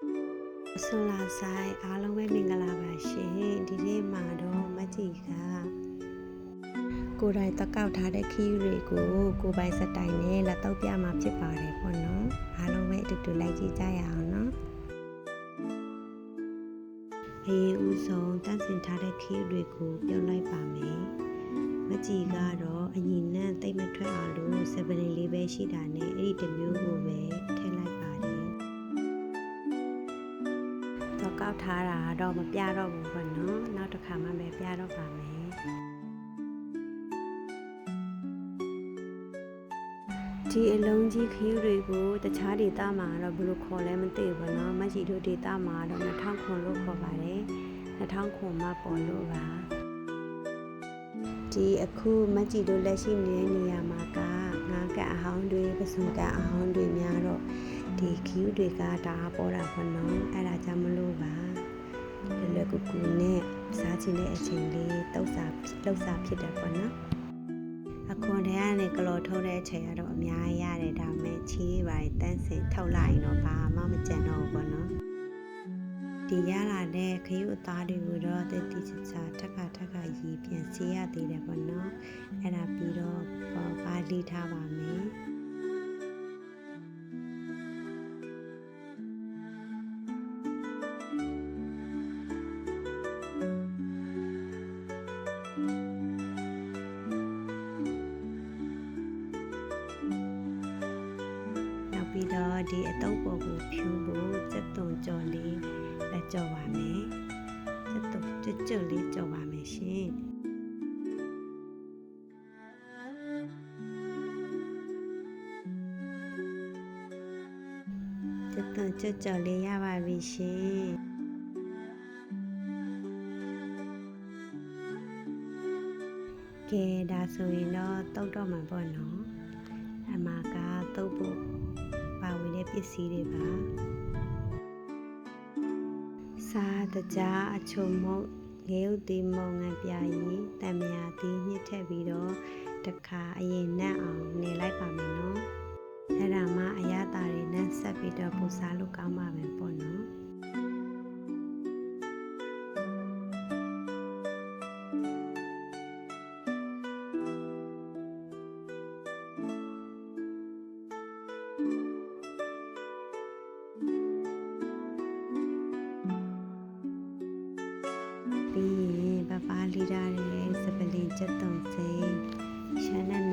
ဆွန်လာဆိုင်အားလုံးပဲမင်္ဂလာပါရှင်ဒီနေ့မှာတော့မကြီးကကိုယ်တိုင်တက်ကောက်ထားတဲ့ခီးတွေကိုကိုယ်ပိုင်စတိုင်နဲ့လက်တော့ပြမှာဖြစ်ပါတယ်ပေါ့နော်အားလုံးပဲအတူတူလိုက်ကြည့်ကြရအောင်နော်အရင်ဦးဆုံးတန့်စင်ထားတဲ့ခီးတွေကိုပြုတ်လိုက်ပါမယ်မကြီးကတော့အညီနဲ့တိတ်မထွက်အောင်လို့စပလင်လေးပဲရှိတာနဲ့အဲ့ဒီတစ်မျိုးကိုပဲထည့်လိုက်ပါတယ်တော့ကောက်ထားတာတော့မပြတော့ဘူးပေါ့နော်နောက်တစ်ခါမှပဲပြတော့ပါမယ်ဒီအလုံးကြီးခီးတွေကိုတခြားဒေသမှာတော့ဘယ်လိုခေါ်လဲမသိဘူးเนาะမကြီးတို့ဒေသမှာတော့2000ခွန်လို့ခေါ်ပါတယ်2000ခွန်မှပေါ်လို့ပါဒီအခုမကြီးတို့လက်ရှိနေတဲ့နေရာမှာကငါးကအဟောင်းတွေပစုံကအဟောင်းတွေများတော့ဒီခီးတွေကဒါပေါ်တာပေါ့နော်အဲ့ဒါကြောင့်မလို့ပါလွယ်ကူကူနဲ့စားချင်တဲ့အချိန်လေးတုပ်စာဖြစ်တယ်ပေါ့နော်အခွန်ထဲကနေကလော်ထုတ်တဲ့အချိန်ကတော့အများကြီးရတယ်ဒါပေမဲ့ချီးတွေပါတန်းစင်ထုတ်လိုက်ရင်တော့ဘာမှမကြံတော့ဘူးပေါ့နော်ဒီရလာတဲ့ခရုအသားတွေကိုတော့တတိချာထက်ကရည်ပြန်စေးရသေးတယ်ပေါ့နော်အဲ့ဒါပြီးတော့ပါလီထားပါမယ်ပြီးတော့ဒီအတုပ်ပေါ်ကိုဖြူဖို့စက်သွန်ကြော်လေးလက်ကြော်ပါမယ်စက်သွန်ကြွလေးကြော်ပါမယ်ရှင်စက်သွန်ကြော်လေးရပါပြီရှင်ကဲဒါဆိုရင်တော့တုပ်တော့မှာပေါ့နော်အမကတုပ်ဖို့ပါဝင်တဲ့ပစ္စည်းတွေပါစားတကြားအချုံမုတ်ငရုတ်သီးမုံငံပြာရည်တံမြာသီးညှစ်ထည့်ပြီးတော့တခါအရင်နက်အောင်နေလိုက်ပါမယ်နော်အဲ့ဒါမှအရသာတွေနဲ့ဆက်ပြီးတော့ပူစားလို့ကောင်းပါမယ်ပေါ့နော်ပြီးရင်ပပလီတာရဲ့စပလင်ချက်တုံစိမ်းရှမ်းနန်း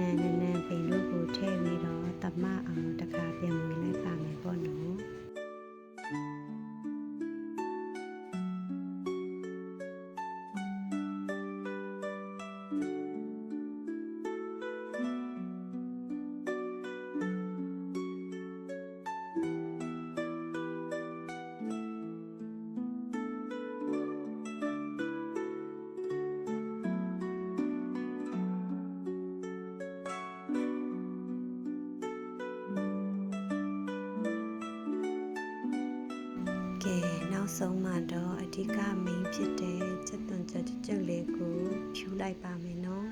ပိန်တို့ကိုထည့်ပြီးတော့တမအောင်တစ်ခါပြန်မွေလိုက်ပါမယ်ပေါ့နော်ကဲနောက်ဆုံးမှာတော့အဓိကမိန်းဖြစ်တဲ့ချက်သွန်ချက်လေးကိုဖြူလိုက်ပါမယ်နော်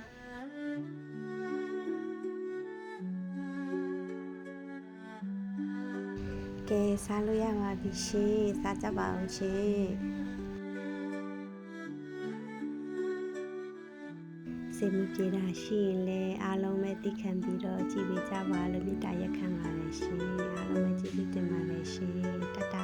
ကဲစားလို့ရပါပြီရှင်စားကြပါအောင်ရှင်စိတ်မပြေတာရှိရင်လည်းအားလုံးပဲသိခံပြီးတော့ကြည့်ပေးကြပါလို့မေတ္တာရက်ခံပါတယ်ရှင်အားလုံးပဲကြည့်ပြီးတင်ပါတယ်ရှင်တတ